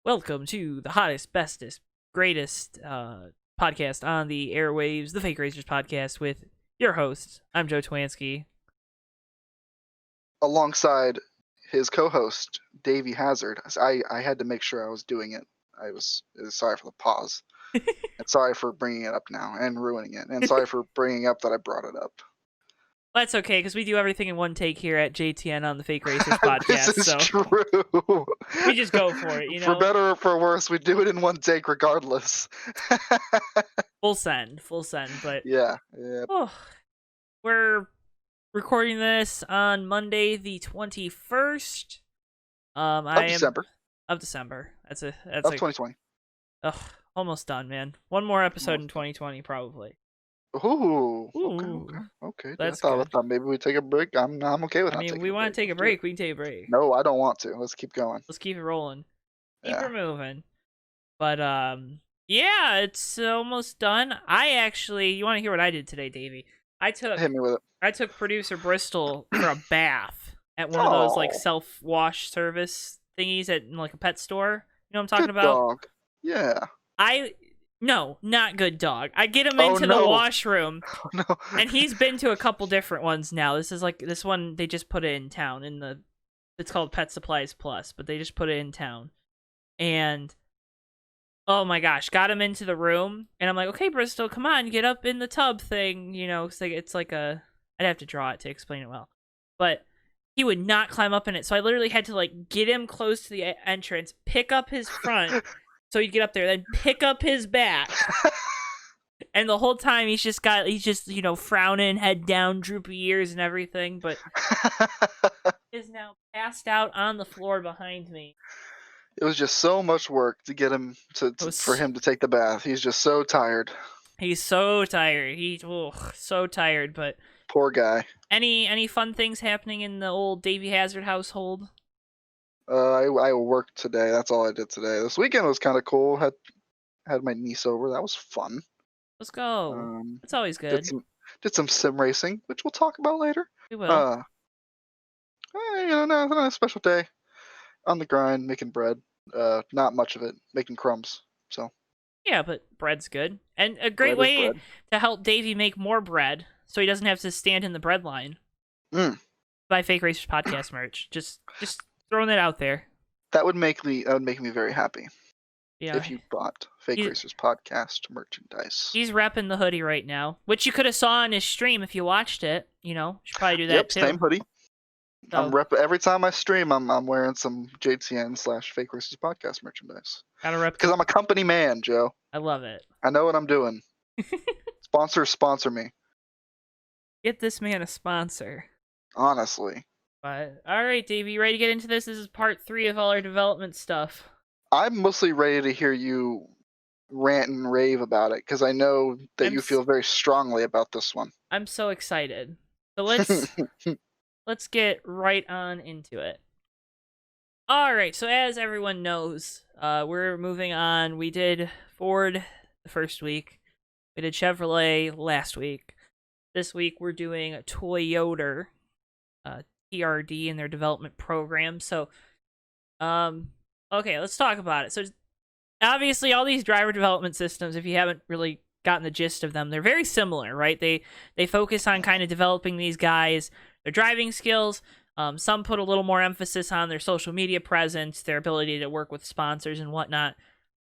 Welcome to the hottest, bestest, greatest podcast on the airwaves, the Fake Racers podcast with your host. I'm Joe Twansky. Alongside his co-host, Davey Hazard. I had to make sure I was doing it. I was sorry for the pause. And sorry for bringing it up now and ruining it. And sorry for bringing up that I brought it up. Well, that's okay, because we do everything in one take here at JTN on the Fake Racers podcast. This is so true. we just go for it, you know? For better or for worse, we do it in one take regardless. Full send. But Yeah. oh, we're recording this on Monday the 21st. December. Of December. That's of 2020. Ugh, almost done, man. One more episode in 2020, probably. Ooh. Ooh. Okay. That's I good. thought maybe we take a break. I'm okay with that. I mean, we want to take a break. We can take a break. No, I don't want to. Let's keep going. Let's keep it rolling. Keep Yeah. it moving. But, yeah, it's almost done. You want to hear what I did today, Davey? Hit me with it. I took producer Bristol for a bath at one of those, like, self-wash service thingies at, like, a pet store. You know what I'm talking Good about? dog. Yeah. No, not good dog. I get him into the washroom, No. and he's been to a couple different ones now. This one, they just put it in town it's called Pet Supplies Plus, but they just put it in town. And oh my gosh, got him into the room, and I'm like, okay, Bristol, come on, get up in the tub thing, you know, it's like I'd have to draw it to explain it well. But he would not climb up in it, so I literally had to, like, get him close to the entrance, pick up his front, so he'd get up there, then pick up his back. And the whole time he's just, you know, frowning, head down, droopy ears and everything, but is now passed out on the floor behind me. It was just so much work to get him for him to take the bath. He's just so tired. He's so tired. So tired, but Poor guy. Any fun things happening in the old Davey Hazard household? I worked today. That's all I did today. This weekend was kind of cool. Had my niece over. That was fun. Let's go. It's always good. Did some sim racing, which we'll talk about later. We will. Not a special day. On the grind, making bread. Not much of it. Making crumbs. So. Yeah, but bread's good, and a great way to help Davey make more bread, so he doesn't have to stand in the bread line. Buy Fake Racers podcast merch. Just throwing it out there. That would make me very happy. Yeah. If you bought Fake Racers podcast merchandise. He's repping the hoodie right now, which you could have saw on his stream if you watched it. You know, should probably do that too. Same hoodie. So, every time I stream, I'm wearing some JTN/Fake Racers podcast merchandise. Gotta rep because I'm a company man, Joe. I love it. I know what I'm doing. Sponsor me. Get this man a sponsor. Honestly. But all right, Davey, you ready to get into this? This is part 3 of all our development stuff. I'm mostly ready to hear you rant and rave about it because I know that you feel very strongly about this one. I'm so excited. So let's get right on into it. All right, so as everyone knows, we're moving on. We did Ford the first week. We did Chevrolet last week. This week we're doing a Toyota, TRD in their development program. So, okay, let's talk about it. So, obviously, all these driver development systems, if you haven't really gotten the gist of them, they're very similar, right? They focus on kind of developing these guys, their driving skills. Some put a little more emphasis on their social media presence, their ability to work with sponsors and whatnot.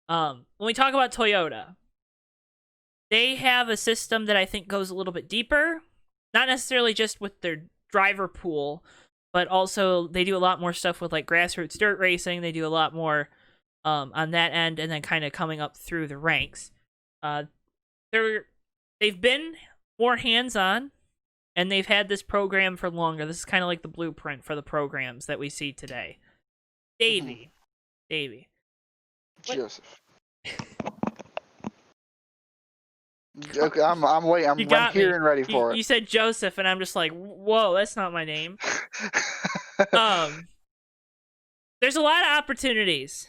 When we talk about Toyota, they have a system that I think goes a little bit deeper, not necessarily just with their driver pool, but also they do a lot more stuff with, like, grassroots dirt racing. They do a lot more on that end, and then kind of coming up through the ranks. They've been more hands-on, and they've had this program for longer. This is kind of like the blueprint for the programs that we see today. Davey. Joseph. Okay, I'm waiting. I'm here and ready for it. You said Joseph, and I'm just like, whoa, that's not my name. There's a lot of opportunities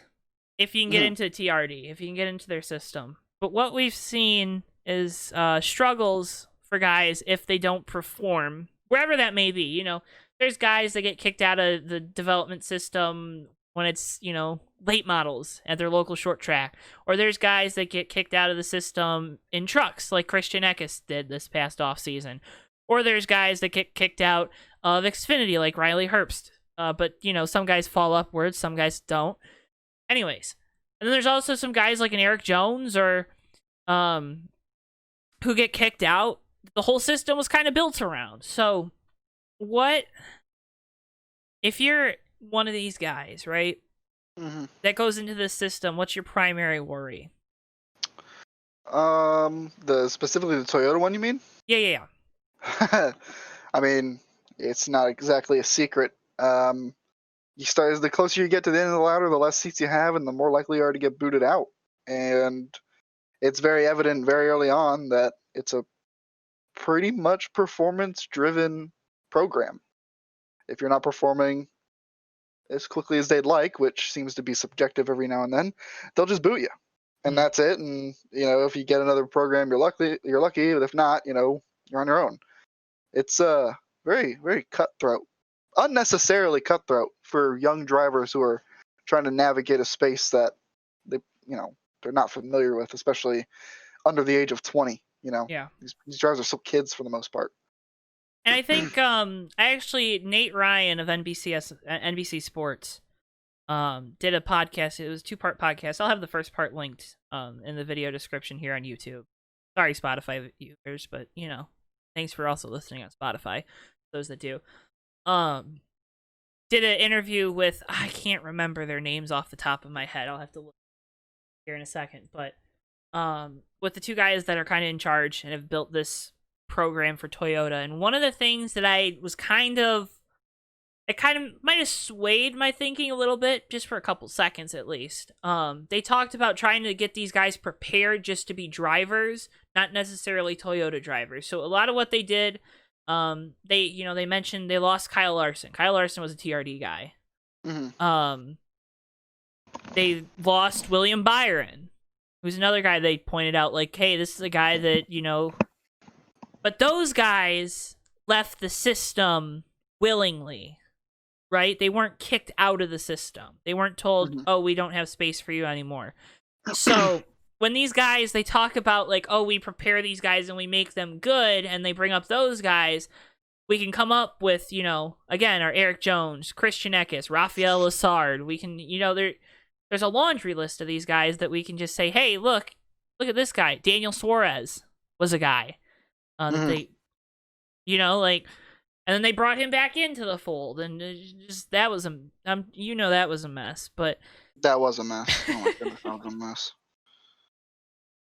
if you can get into TRD, if you can get into their system. But what we've seen is struggles for guys if they don't perform, wherever that may be. You know, there's guys that get kicked out of the development system when it's, late models at their local short track. Or there's guys that get kicked out of the system in trucks, like Christian Eckes did this past offseason. Or there's guys that get kicked out of Xfinity, like Riley Herbst. But, some guys fall upwards, some guys don't. Anyways. And then there's also some guys like an Eric Jones or who get kicked out. The whole system was kind of built around. So, if you're one of these guys, right, that goes into this system, what's your primary worry? Specifically the Toyota one, you mean? Yeah. I mean, it's not exactly a secret. As the closer you get to the end of the ladder, the less seats you have, and the more likely you are to get booted out. And it's very evident very early on that it's a pretty much performance-driven program. If you're not performing as quickly as they'd like, which seems to be subjective every now and then, they'll just boot you, and that's it. And if you get another program, you're lucky. But if not, you're on your own. It's very, very cutthroat, unnecessarily cutthroat for young drivers who are trying to navigate a space that they're not familiar with, especially under the age of 20. Yeah. These drivers are still kids for the most part. And I think Nate Ryan of NBC Sports did a podcast. It was a 2-part podcast. I'll have the first part linked in the video description here on YouTube. Sorry, Spotify users, but thanks for also listening on Spotify, those that do. Did an interview with, I can't remember their names off the top of my head. I'll have to look here in a second, but with the two guys that are kind of in charge and have built this program for Toyota. And one of the things that it kind of might have swayed my thinking a little bit, just for a couple seconds at least. They talked about trying to get these guys prepared just to be drivers, not necessarily Toyota drivers. So a lot of what they did, they mentioned they lost Kyle Larson. Kyle Larson was a TRD guy. They lost William Byron, who's another guy they pointed out, like, hey, this is a guy that, But those guys left the system willingly, right? They weren't kicked out of the system. They weren't told, oh, we don't have space for you anymore. So when these guys, they talk about, like, oh, we prepare these guys and we make them good, and they bring up those guys, we can come up with, again, our Eric Jones, Christian Eckes, Rafael Lessard. We can, there's a laundry list of these guys that we can just say, hey, look at this guy. Daniel Suarez was a guy. That they, and then they brought him back into the fold, and that was that was a mess. But that was a mess. Oh my goodness, that was a mess.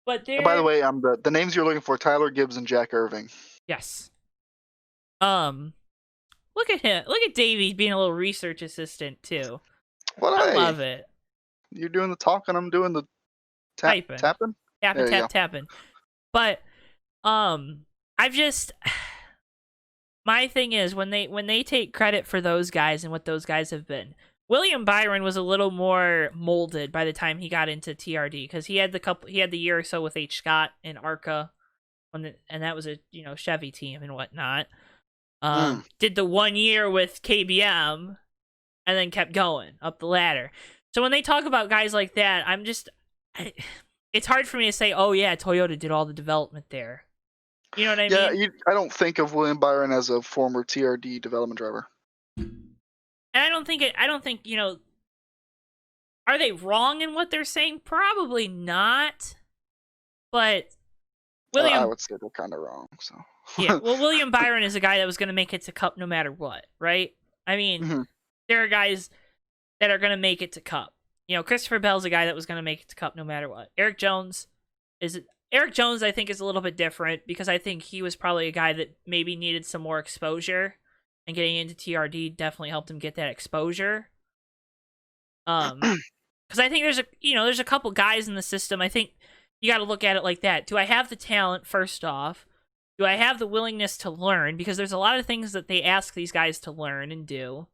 But by the way, the names you're looking for: Tyler Gibbs and Jack Irving. Yes. Look at him. Look at Davey being a little research assistant too. I love it. You're doing the talking. I'm doing the tapping. Tapping. But my thing is when they take credit for those guys and what those guys have been. William Byron was a little more molded by the time he got into TRD, because he had the year or so with H. Scott and ARCA, and that was a Chevy team and whatnot. Did the 1 year with KBM, and then kept going up the ladder. So when they talk about guys like that, it's hard for me to say, oh yeah, Toyota did all the development there. You know what I mean? Yeah, I don't think of William Byron as a former TRD development driver. And I don't think, are they wrong in what they're saying? Probably not. But I would say they're kind of wrong. So yeah, well, William Byron is a guy that was going to make it to Cup no matter what, right? I mean, there are guys that are going to make it to Cup. Christopher Bell's a guy that was going to make it to Cup no matter what. Eric Jones, I think, is a little bit different, because I think he was probably a guy that maybe needed some more exposure, and getting into TRD definitely helped him get that exposure. Because I think there's a couple guys in the system. I think you got to look at it like that. Do I have the talent, first off? Do I have the willingness to learn? Because there's a lot of things that they ask these guys to learn and do.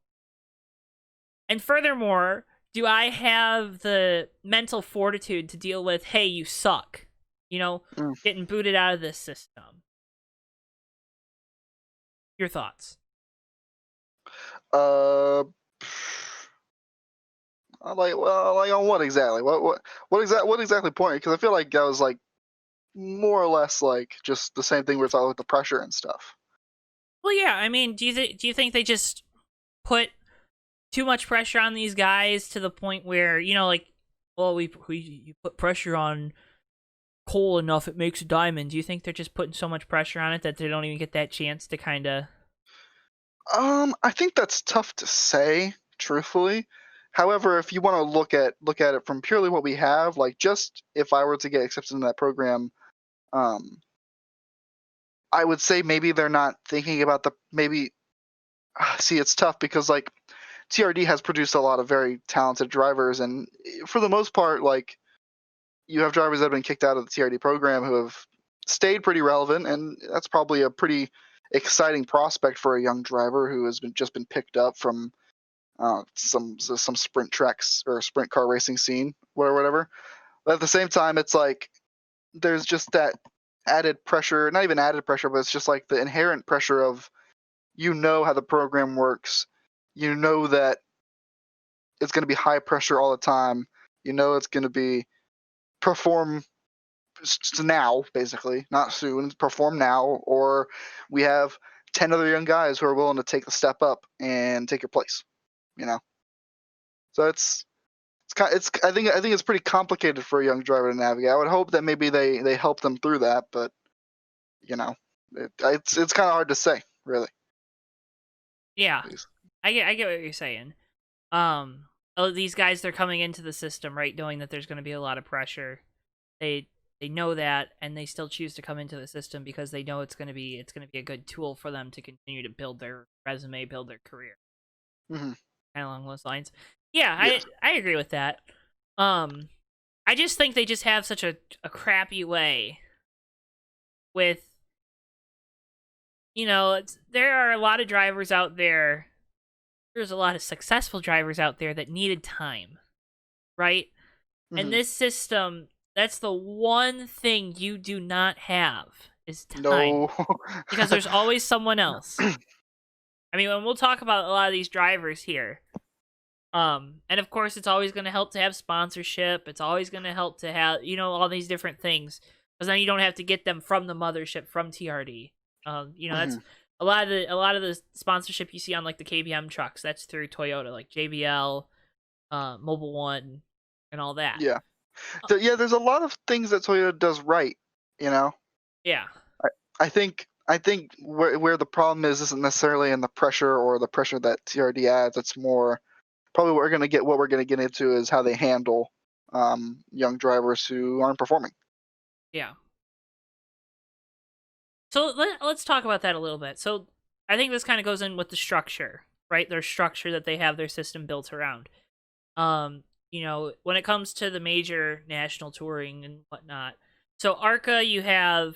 And furthermore, do I have the mental fortitude to deal with, hey, you suck? Getting booted out of this system. Your thoughts? I like on what exactly? What exactly point? Because I feel like that was like more or less like just the same thing we're talking with the pressure and stuff. Well, yeah. I mean, do you think they just put too much pressure on these guys to the point where, like, well, we you put pressure on coal enough, it makes a diamond. Do you think they're just putting so much pressure on it that they don't even get that chance to kind of? I think that's tough to say, truthfully. However, if you want to look at it from purely what we have, like just if I were to get accepted in that program, um, I would say maybe they're not thinking about the maybe. See, it's tough because like TRD has produced a lot of very talented drivers, and for the most part, like you have drivers that have been kicked out of the TRD program who have stayed pretty relevant, and that's probably a pretty exciting prospect for a young driver who has just been picked up from some sprint tracks or sprint car racing scene, whatever. But at the same time, it's like there's just that added pressure, not even added pressure, but it's just like the inherent pressure of how the program works, that it's going to be high pressure all the time, it's going to be perform now, basically, not soon, perform now, or we have 10 other young guys who are willing to take the step up and take your place, you know. So I think it's pretty complicated for a young driver to navigate. I would hope that maybe they help them through that, but it's kind of hard to say, really. Yeah, I get what you're saying. Oh, these guys, they're coming into the system, right, knowing that there's going to be a lot of pressure. They know that, and they still choose to come into the system because they know it's going to be a good tool for them to continue to build their resume, build their career. Mm-hmm. Kind of along those lines. Yeah, Yes. I agree with that. I just think they just have such a crappy way with, there are a lot of drivers out there. There's a lot of successful drivers out there that needed time, right? Mm-hmm. And this system, that's the one thing you do not have is time. No. Because there's always someone else. I mean, when we'll talk about a lot of these drivers here, and of course, it's always going to help to have sponsorship. It's always going to help to have, all these different things, because then you don't have to get them from the mothership, from TRD. That's a lot of the sponsorship you see on like the KBM trucks. That's through Toyota, like JBL, Mobile One, and all that. Yeah. There's a lot of things that Toyota does right, Yeah. I think where the problem isn't necessarily in the pressure or the pressure that TRD adds. It's more probably what we're gonna get into is how they handle young drivers who aren't performing. Yeah. So let's talk about that a little bit. So I think this kind of goes in with the structure, right? Their structure that they have their system built around. When it comes to the major national touring and whatnot. So ARCA, you have,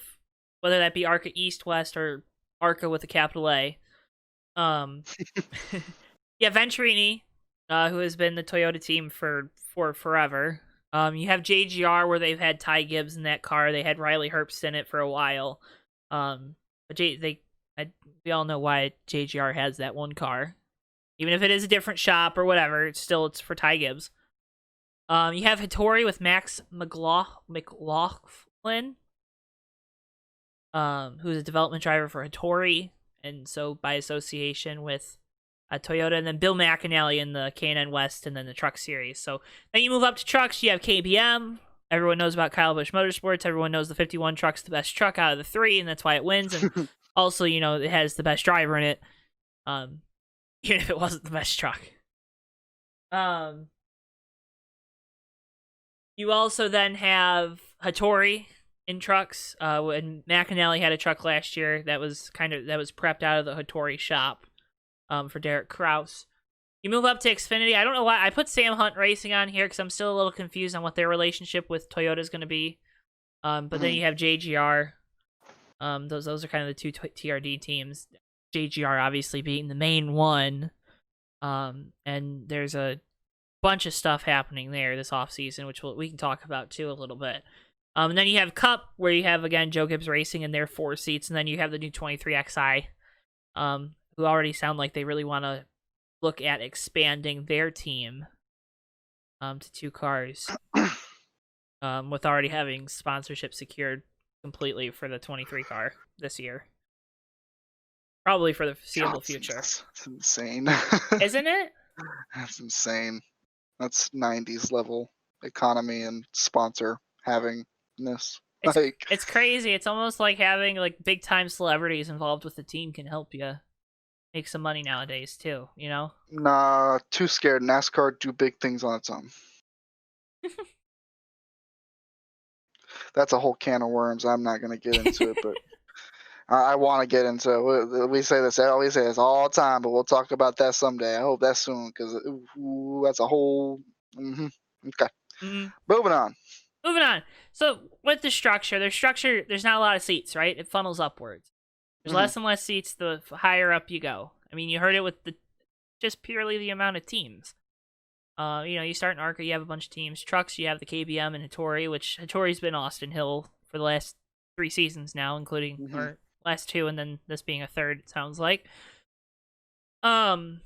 whether that be ARCA East, West, or ARCA with a capital A. Yeah, Venturini, who has been the Toyota team for forever. You have JGR, where they've had Ty Gibbs in that car. They had Riley Herbst in it for a while. But we all know why JGR has that one car. Even if it is a different shop or whatever, it's for Ty Gibbs. You have Hattori with Max McLaughlin, who's a development driver for Hattori, and so by association with Toyota, and then Bill McAnally in the K&N West, and then the Truck Series. So then you move up to trucks. You have KBM. Everyone knows about Kyle Busch Motorsports. Everyone knows the 51 truck's the best truck out of the three, and that's why it wins. And also, it has the best driver in it, even if it wasn't the best truck. You also then have Hattori in trucks. And McAnally had a truck last year that was prepped out of the Hattori shop, for Derek Kraus. You move up to Xfinity. I don't know why I put Sam Hunt Racing on here because I'm still a little confused on what their relationship with Toyota is going to be. But then you have JGR. Those are kind of the two TRD teams. JGR obviously being the main one. And there's a bunch of stuff happening there this offseason, which we can talk about too a little bit. And then you have Cup, where you have, again, Joe Gibbs Racing in their 4 seats. And then you have the new 23XI, who already sound like they really want to look at expanding their team. to 2 cars, with already having sponsorship secured completely for the 23 car this year. Probably for the foreseeable future. That's insane. Isn't it? That's insane. That's 90s level economy and sponsor having this. It's crazy. It's almost like having like big time celebrities involved with the team can help you make some money nowadays too, you know? Nah, too scared. NASCAR do big things on its own. That's a whole can of worms. I'm not gonna get into it, but I want to get into it. We say this all the time, but we'll talk about that someday. I hope that's soon, because that's a whole. Okay. Moving on. Moving on. So with the structure, there's not a lot of seats, right? It funnels upwards. There's less and less seats the higher up you go. I mean, you heard it with just purely the amount of teams. You start in ARCA, you have a bunch of teams. Trucks, you have the KBM and Hattori, which Hattori's been Austin Hill for the last 3 seasons now, including or last 2, and then this being a 3rd, it sounds like. Xfinity,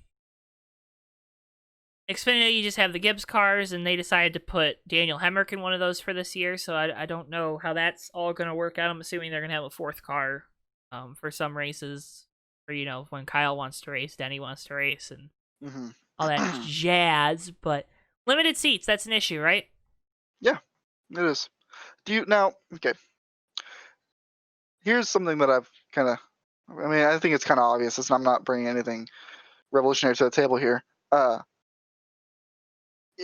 you just have the Gibbs cars, and they decided to put Daniel Hemrick in one of those for this year, so I don't know how that's all going to work out. I'm assuming they're going to have a 4th car for some races, or, when Kyle wants to race, Denny wants to race, and all that jazz, but limited seats, that's an issue, right? Yeah, it is. Okay. Here's something that I've I think it's kind of obvious. I'm not bringing anything revolutionary to the table here.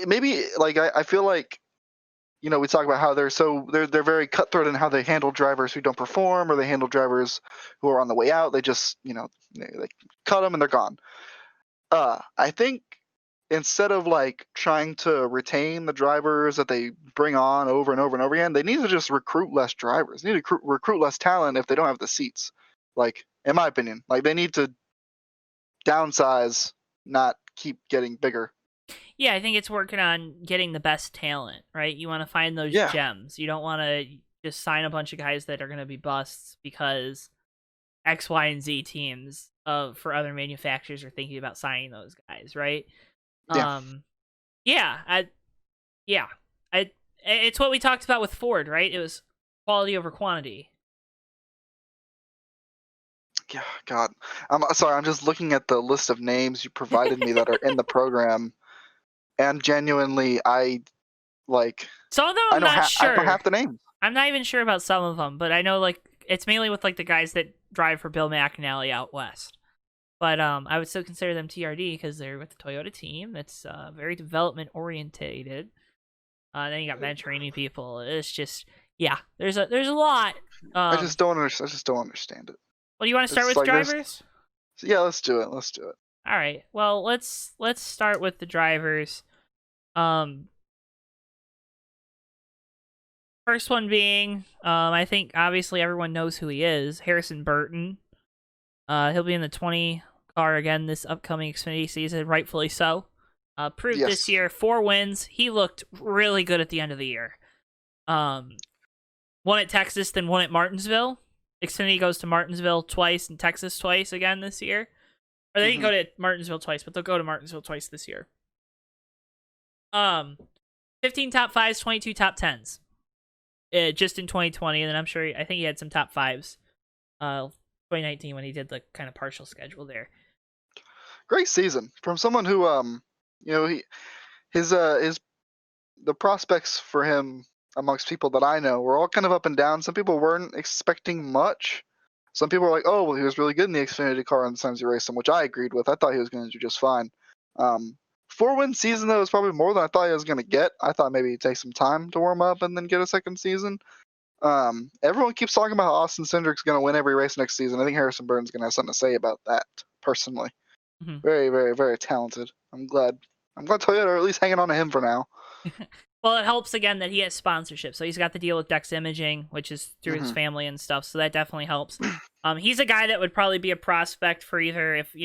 Maybe, I feel like, we talk about how they're very cutthroat in how they handle drivers who don't perform, or they handle drivers who are on the way out. They just, they cut them and they're gone. I think instead of trying to retain the drivers that they bring on over and over and over again, they need to just recruit less drivers. They need to recruit less talent if they don't have the seats. In my opinion, they need to downsize, not keep getting bigger. Yeah, I think it's working on getting the best talent, right? You want to find those gems. You don't want to just sign a bunch of guys that are going to be busts because X, Y, and Z teams for other manufacturers are thinking about signing those guys, right? It's what we talked about with Ford, right? It was quality over quantity. Yeah, God. I'm sorry, I'm just looking at the list of names you provided me that are in the program, and genuinely, some of them I'm not sure. I know half the names. I'm not even sure about some of them, but I know it's mainly with the guys that drive for Bill McAnally out west. But I would still consider them TRD because they're with the Toyota team. That's very development orientated. Then you got mentoring people. It's just there's a lot. I just don't understand it. Well, do you want to start with drivers? Yeah, let's do it. All right. Well, let's start with the drivers. First one being, I think obviously everyone knows who he is, Harrison Burton. He'll be in the 20 car again this upcoming Xfinity season, rightfully so. Proved this year, 4 wins. He looked really good at the end of the year. Won at Texas, then won at Martinsville. Xfinity goes to Martinsville twice and Texas twice again this year. Or they didn't go to Martinsville twice, but they'll go to Martinsville twice this year. 15 top 5s, 22 top 10s. Just in 2020, and then I think he had some top 5s. 2019 when he did the kind of partial schedule there. Great season from someone who the prospects for him amongst people that I know were all kind of up and down. Some people weren't expecting much. Some people were like, oh, well, he was really good in the Xfinity car on the times he raced him, which I agreed with. I thought he was going to do just fine. 4-win season, though, was probably more than I thought he was going to get. I thought maybe he'd take some time to warm up and then get a second season. Everyone keeps talking about how Austin Cindric's going to win every race next season. I think Harrison Burton's going to have something to say about that, personally. Very, very, very talented. I'm glad Toyota are at least hanging on to him for now. Well, it helps again that he has sponsorship. So he's got the deal with Dex Imaging, which is through his family and stuff. So that definitely helps. He's a guy that would probably be a prospect for either if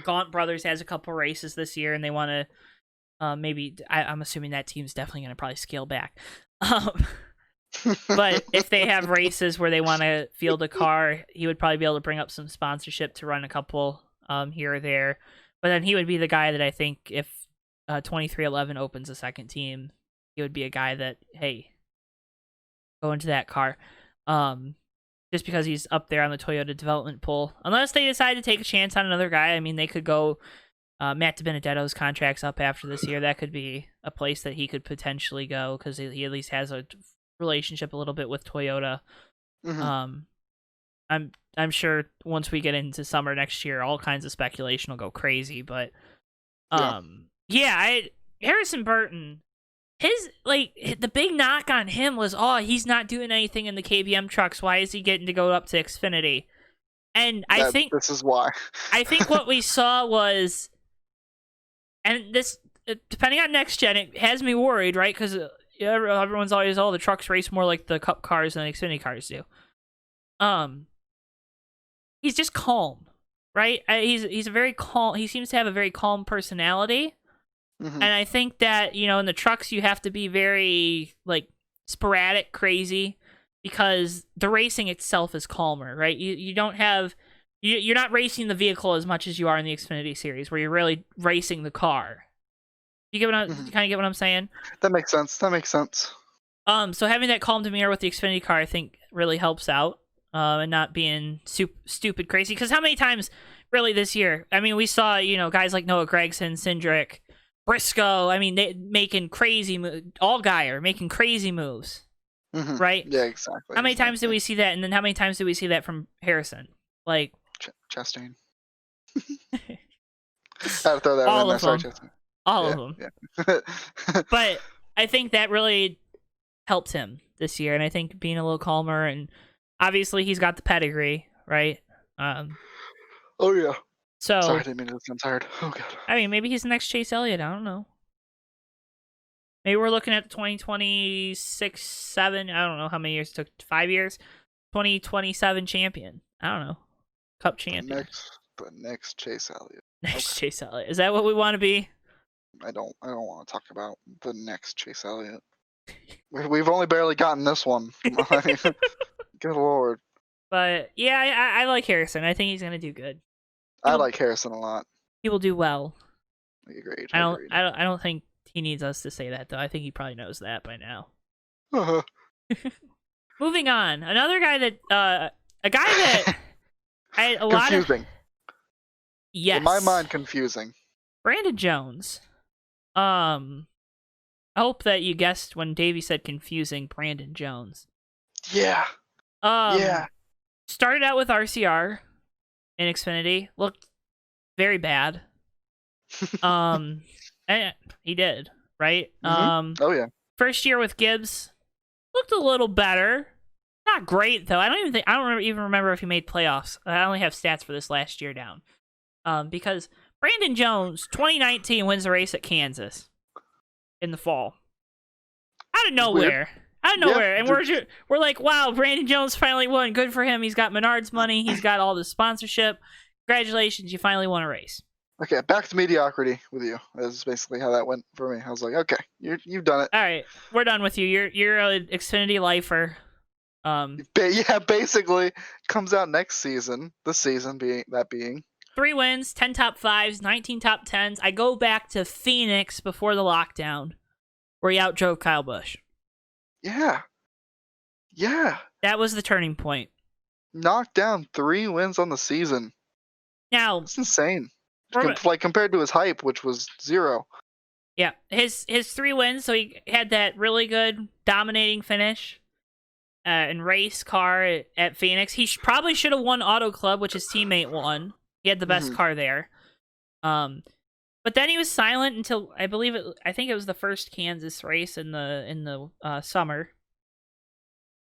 Gaunt Brothers has a couple races this year and they want to I'm assuming that team's definitely going to probably scale back. But if they have races where they want to field a car, he would probably be able to bring up some sponsorship to run a couple here or there. But then he would be the guy that I think if 2311 opens a second team, he would be a guy that, hey, go into that car. Just because he's up there on the Toyota development pool. Unless they decide to take a chance on another guy. I mean, they could go Matt DiBenedetto's contract's up after this year. That could be a place that he could potentially go because he at least has a relationship a little bit with Toyota. Mm-hmm. I'm sure once we get into summer next year, all kinds of speculation will go crazy. But Harrison Burton, the big knock on him was, he's not doing anything in the KBM trucks. Why is he getting to go up to Xfinity? And I think this is why. I think what we saw was, and this, depending on next gen, it has me worried, right? Because everyone's always, the trucks race more like the Cup cars than the Xfinity cars do. He's just calm, right? He's a very calm. He seems to have a very calm personality, and I think that in the trucks you have to be very sporadic, crazy, because the racing itself is calmer, right? You don't have. You're not racing the vehicle as much as you are in the Xfinity series, where you're really racing the car. You get what you kind of get what I'm saying? That makes sense. So having that calm demeanor with the Xfinity car, I think, really helps out, and not being stupid crazy. Because how many times, really, this year? I mean, we saw guys like Noah Gragson, Cindric, Briscoe. I mean, they making crazy Allgaier making crazy moves, right? Yeah, exactly. How many times did we see that? And then how many times did we see that from Harrison? Chastain. I had to throw that all in of there. them. All of them. Yeah. But I think that really helped him this year, and I think being a little calmer, and obviously he's got the pedigree, right? Oh yeah. So sorry, I didn't mean to. I'm tired. Oh god. I mean, maybe he's the next Chase Elliott. I don't know. Maybe we're looking at 2026, 7. I don't know how many years it took. 5 years. 2027 champion. I don't know. Cup champion. The next Chase Elliott. Next Chase Elliott. Is that what we want to be? I don't want to talk about the next Chase Elliott. We've only barely gotten this one. Good lord. But yeah, I like Harrison. I think he's gonna do good. I like Harrison a lot. He will do well. Agreed. I don't think he needs us to say that though. I think he probably knows that by now. Moving on, another guy that a guy that I had a lot of confusing. Yes. In my mind, confusing. Brandon Jones. I hope that you guessed when Davey said confusing. Brandon Jones. Yeah. Yeah. Started out with RCR in Xfinity. Looked very bad. And he did, right? Oh yeah. First year with Gibbs looked a little better. Not great though. I don't even remember if he made playoffs. I only have stats for this last year down. Because Brandon Jones 2019 wins the race at Kansas in the fall. Out of nowhere. Yeah. And we're like, wow, Brandon Jones finally won. Good for him. He's got Menards money. He's got all the sponsorship. Congratulations, you finally won a race. Okay, back to mediocrity with you. That's basically how that went for me. I was like, okay, you've done it. All right, we're done with you. You're an Xfinity lifer. Yeah, basically comes out next season. This season being 3 wins, 10 top 5s, 19 top 10s. I go back to Phoenix before the lockdown, where he outdrove Kyle Busch. Yeah. That was the turning point. Knocked down 3 wins on the season. Now, it's insane. Compared to his hype, which was 0. Yeah, his 3 wins. So he had that really good dominating finish in race car at Phoenix. He probably should have won Auto Club, which his teammate won. He had the best car there. But then he was silent until I think it was the first Kansas race in the summer.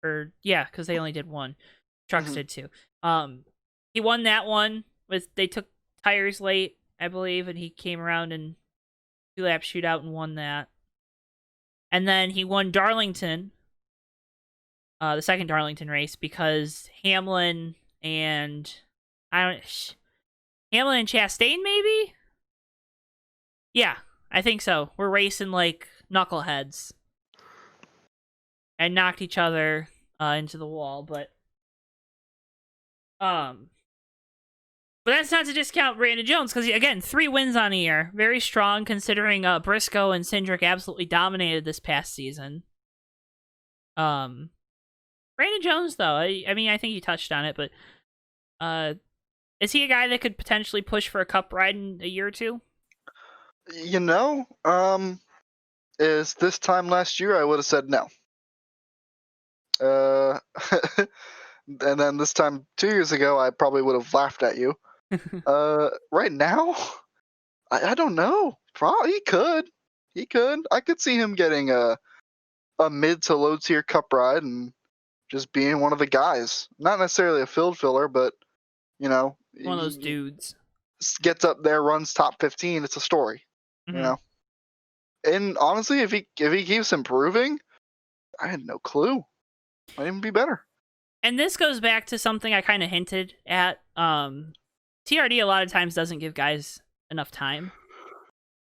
Because they only did 1. Trucks did 2. He won that one. They took tires late, I believe, and he came around in 2-lap shootout and won that. And then he won Darlington, the second Darlington race, because Hamlin and Chastain, maybe? Yeah, I think so. We're racing like knuckleheads. And knocked each other into the wall, but But that's not to discount Brandon Jones, because, again, 3 wins on a year. Very strong, considering Briscoe and Cindric absolutely dominated this past season. Brandon Jones, though, I mean, I think you touched on it, but is he a guy that could potentially push for a cup ride in a year or two? You know, is this time last year I would have said no. And then this time 2 years ago I probably would have laughed at you. Right now, I don't know. Probably he could. I could see him getting a mid to low tier cup ride and just being one of the guys. Not necessarily a field filler, but you know, One of those dudes. Gets up there, runs top 15. It's a story, Mm-hmm. you know. And honestly, if he keeps improving, I had no clue. Might even be better. And this goes back to something I kind of hinted at. TRD a lot of times doesn't give guys enough time.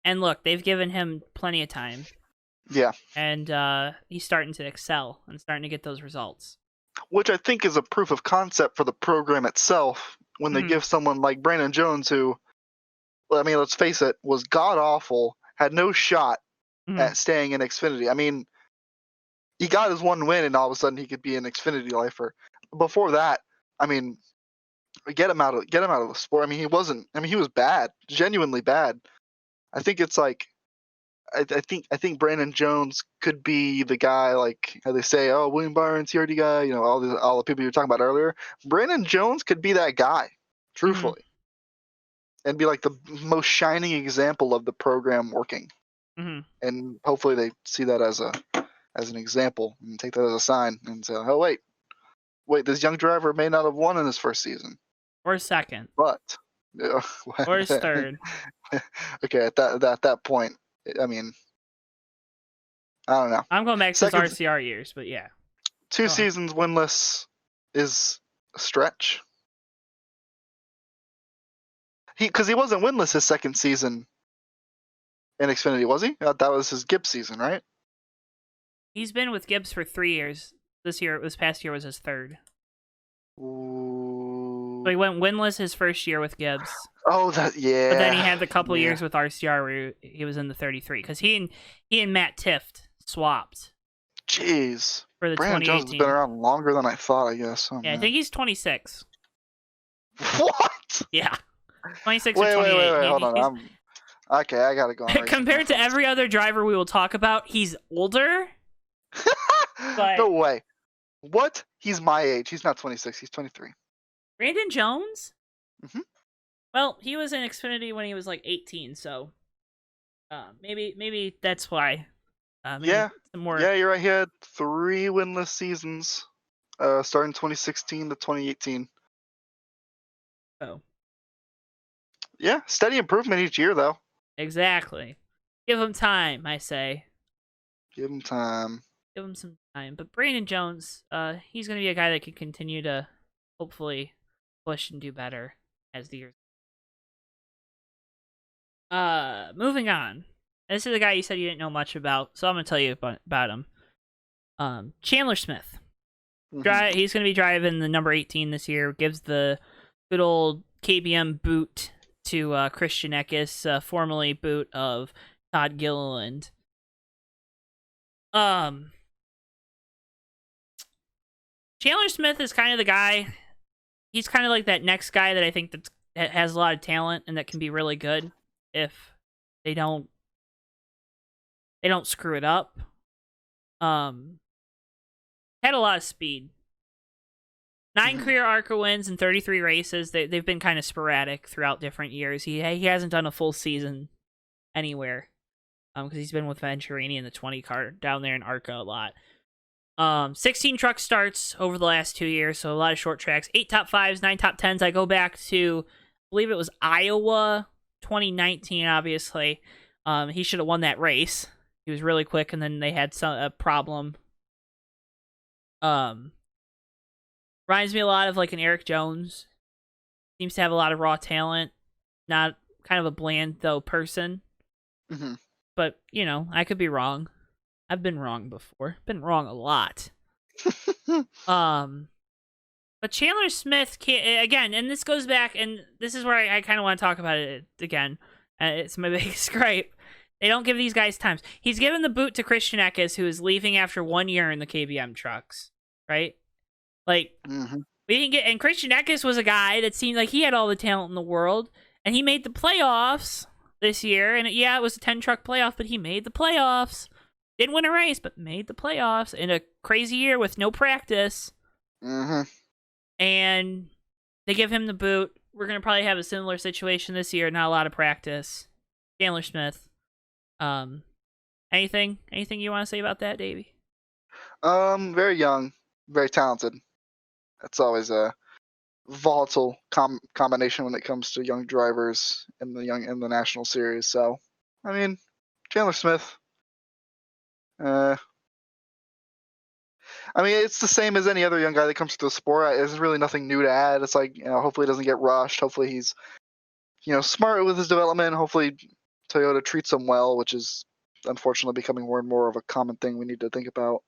And look, they've given him plenty of time. Yeah. And he's starting to excel and starting to get those results. Which I think is a proof of concept for the program itself when they give someone like Brandon Jones, who, I mean, let's face it, was god-awful, had no shot at staying in Xfinity. I mean, he got his 1 win and all of a sudden he could be an Xfinity lifer. Before that, I mean, get him out of the sport. I mean, he was bad, genuinely bad. I think it's like, I think Brandon Jones could be the guy, like how they say, oh, William Byron, TRD guy, you know, all the people you were talking about earlier. Brandon Jones could be that guy, truthfully, and be like the most shining example of the program working. And hopefully they see that as an example and take that as a sign and say, oh wait, this young driver may not have won in his first season or second, but or his third. Okay, at that point, I mean, I don't know. I'm going back to his RCR years, but yeah. 2 seasons winless is a stretch. Because he wasn't winless his second season in Xfinity, was he? That was his Gibbs season, right? He's been with Gibbs for 3 years. This past year was his third. Ooh. So he went winless his first year with Gibbs. Oh, yeah. But then he had the couple years with RCR where he was in the 33, because he and Matt Tifft swapped. Jeez. For the Brandon 2018. Jones has been around longer than I thought, I guess. Oh, yeah, man. I think he's 26. What? Yeah. 26 wait, or 28. Wait, hold on. Okay, I gotta go on. Compared to every other driver we will talk about, he's older. But no way. What? He's my age. He's not 26. He's 23. Brandon Jones? Mm-hmm. Well, he was in Xfinity when he was like 18, so maybe that's why. Yeah. Some more... Yeah, you're right. He had 3 winless seasons, starting 2016 to 2018. Oh. Yeah, steady improvement each year, though. Exactly. Give him time, I say. Give him time. Give him some time. But Brandon Jones, he's going to be a guy that can continue to hopefully push and do better as the years. Moving on. This is a guy you said you didn't know much about, so I'm going to tell you about him. Chandler Smith. He's going to be driving the number 18 this year. Gives the good old KBM boot to Christian Eckes, formerly boot of Todd Gilliland. Chandler Smith is kind of the guy. He's kind of like that next guy that I think that has a lot of talent and that can be really good if they don't screw it up. Had a lot of speed. 9 career ARCA wins in 33 races. They've been kind of sporadic throughout different years. He hasn't done a full season anywhere because he's been with Venturini in the 20 car down there in ARCA a lot. 16 truck starts over the last 2 years, so a lot of short tracks. 8 top 5s, 9 top 10s. I go back to, I believe it was Iowa 2019, obviously. He should have won that race. He was really quick, and then they had a problem. Reminds me a lot of like an Eric Jones. Seems to have a lot of raw talent. Not kind of a bland, though, person. Mm-hmm. But, you know, I could be wrong. I've been wrong before. Been wrong a lot. But Chandler Smith can't, again, and this goes back, and this is where I kind of want to talk about it again. It's my biggest gripe. They don't give these guys times. He's given the boot to Christian Eckes, who is leaving after 1 year in the KBM trucks, right? Like, we didn't get, and Christian Eckes was a guy that seemed like he had all the talent in the world, and he made the playoffs this year, and it was a 10-truck playoff, but he made the playoffs. Didn't win a race, but made the playoffs in a crazy year with no practice. And they give him the boot. We're going to probably have a similar situation this year, not a lot of practice. Chandler Smith. Anything you want to say about that, Davey? Very young, very talented. That's always a volatile combination when it comes to young drivers in the national series. So, I mean, Chandler Smith. I mean, it's the same as any other young guy that comes to the sport. There's really nothing new to add. It's like, hopefully he doesn't get rushed. Hopefully he's, smart with his development. Hopefully Toyota treats him well, which is unfortunately becoming more and more of a common thing we need to think about.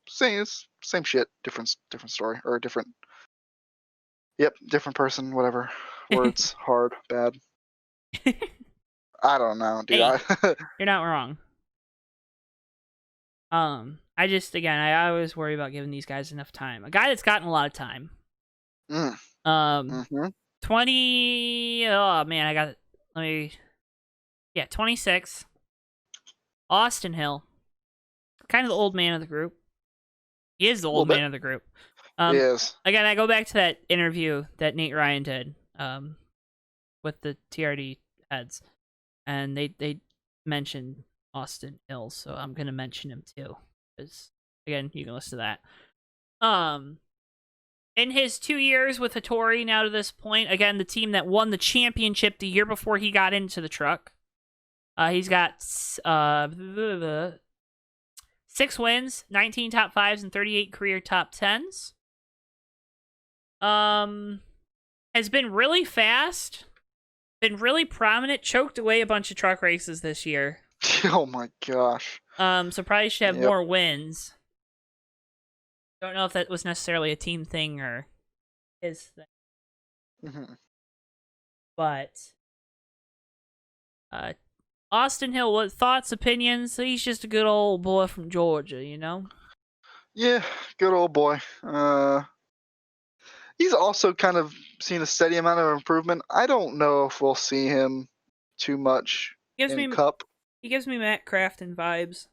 Same shit, different story, or different person, whatever. Words, hard, bad. I don't know, dude. Hey, you're not wrong. I always worry about giving these guys enough time. A guy that's gotten a lot of time. 20. Oh man, 26. Austin Hill, kind of the old man of the group. He is the old man of the group. Yes. Again, I go back to that interview that Nate Ryan did, with the TRD heads, and they mentioned Austin Hill, so I'm gonna mention him too, because again, you can listen to that. In his 2 years with Hattori now to this point, again, the team that won the championship the year before he got into the truck, he's got 6 wins, 19 top 5s, and 38 career top 10s. Has been really fast, been really prominent, choked away a bunch of truck races this year. Oh my gosh. So probably should have more wins. Don't know if that was necessarily a team thing or his thing. But Austin Hill, what thoughts, opinions? He's just a good old boy from Georgia, Yeah, good old boy. He's also kind of seen a steady amount of improvement. I don't know if we'll see him too much in Cup. He gives me Matt Crafton vibes.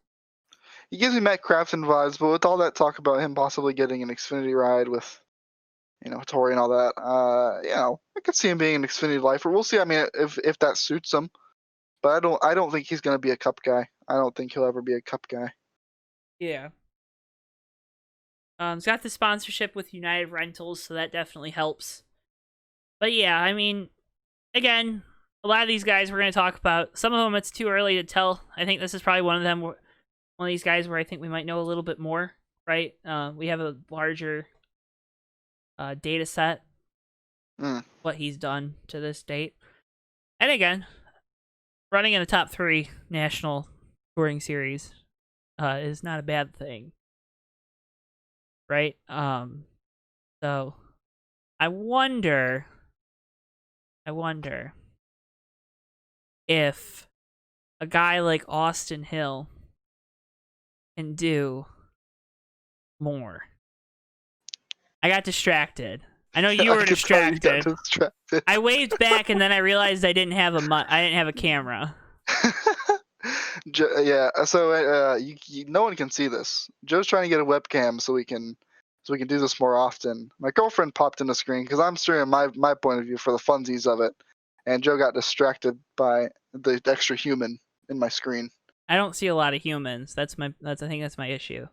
He gives me Matt Crafton vibes, but with all that talk about him possibly getting an Xfinity ride with, Hattori and all that, I could see him being an Xfinity lifer. We'll see. I mean, if that suits him, but I don't think he's going to be a Cup guy. I don't think he'll ever be a Cup guy. Yeah. He's got the sponsorship with United Rentals, so that definitely helps. But yeah, I mean, again, a lot of these guys we're going to talk about. Some of them it's too early to tell. I think this is probably one of them. One of these guys where I think we might know a little bit more, right? We have a larger data set, what he's done to this date. And again, running in the top 3 national touring series is not a bad thing, right? So I wonder if a guy like Austin Hill can do more. I got distracted. I know you were distracted. I waved back and then I realized I didn't have a camera. Yeah, so no one can see this. Joe's trying to get a webcam so we can do this more often. My girlfriend popped in the screen because I'm streaming my point of view for the funsies of it, and Joe got distracted by the extra human in my screen. I don't see a lot of humans. I think that's my issue.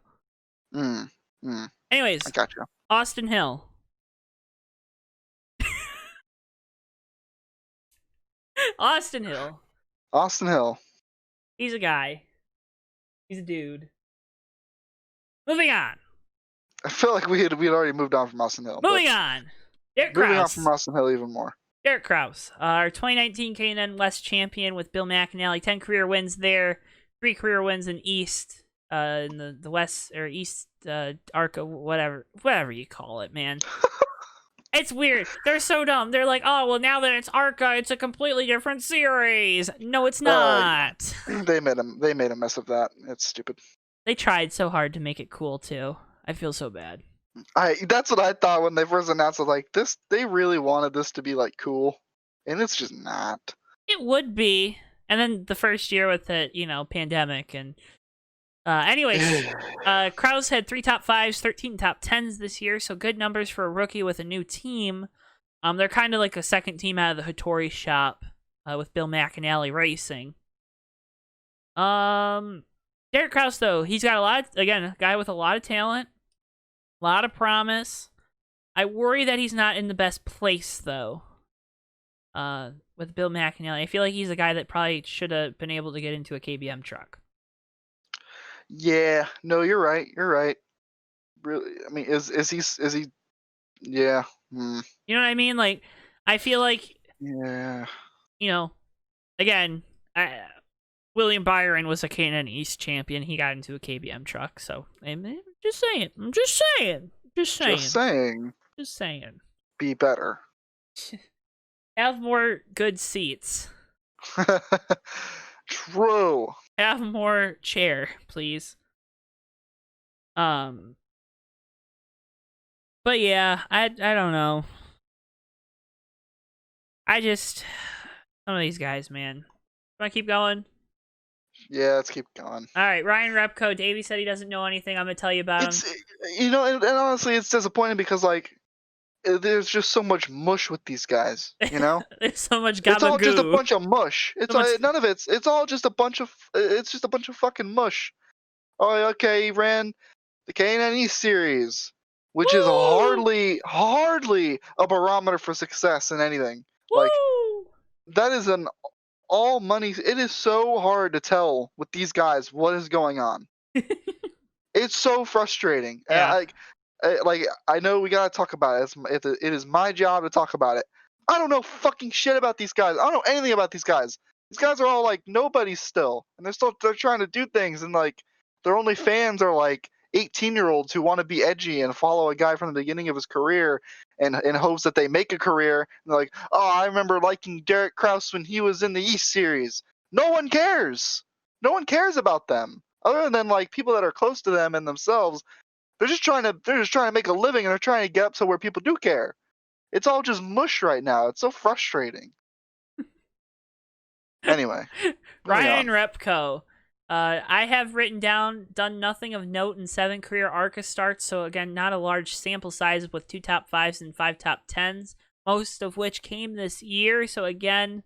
Anyways, I got you. Austin Hill. Austin Hill. He's a guy. He's a dude. Moving on. I feel like we had already moved on from Austin Hill. Moving on. Derek Kraus. Moving on from Austin Hill even more. Derek Kraus, our 2019 K&N West champion with Bill McAnally. 10 career wins there. 3 career wins in East. in the west or east ARCA, whatever you call it, man. It's weird. They're so dumb. They're like, oh, well, now that it's ARCA, it's a completely different series. No, it's not. They made a mess of that. It's stupid. They tried so hard to make it cool too. I feel so bad. That's what I thought when they first announced it. Like this, they really wanted this to be like cool, and it's just not. It would be, and then the first year with the pandemic and. Anyways, Kraus had 3 top 5s, 13 top 10s this year, so good numbers for a rookie with a new team. They're kind of like a second team out of the Hattori shop with Bill McAnally racing. Derek Kraus, though, he's got a guy with a lot of talent, a lot of promise. I worry that he's not in the best place, though, with Bill McAnally. I feel like he's a guy that probably should have been able to get into a KBM truck. Yeah, no, you're right. You're right. Really, I mean, is he? Yeah. You know what I mean? Like, I feel like. Yeah. Again, William Byron was a K&N East champion. He got into a KBM truck, so I'm just saying. Be better. Have more good seats. True. Have more chair, please. But yeah, I don't know. Some of these guys, man. Want to keep going? Yeah, let's keep going. All right, Ryan Repko. Davey said he doesn't know anything. I'm gonna tell you about him. And honestly, it's disappointing because like, there's just so much mush with these guys. There's so much gabagoo. It's all just a bunch of mush. None of it's. It's all just a bunch of. It's just a bunch of fucking mush. Oh, okay. He ran the K&N East series, which is hardly a barometer for success in anything. Woo! Like, that is an all money. It is so hard to tell with these guys what is going on. It's so frustrating. Yeah. I know we gotta talk about it. It is my job to talk about it. I don't know fucking shit about these guys. I don't know anything about these guys. These guys are all like nobodies still, and they're trying to do things, and like their only fans are like 18-year-olds who want to be edgy and follow a guy from the beginning of his career, and in hopes that they make a career. And they're like, oh, I remember liking Derek Kraus when he was in the East Series. No one cares. No one cares about them, other than like people that are close to them and themselves. They're just trying to make a living, and they're trying to get up to where people do care. It's all just mush right now. It's so frustrating. Anyway, Ryan Repko. I have done nothing of note in 7 career ARCA starts, so again, not a large sample size with 2 top 5s and 5 top 10s, most of which came this year. So again,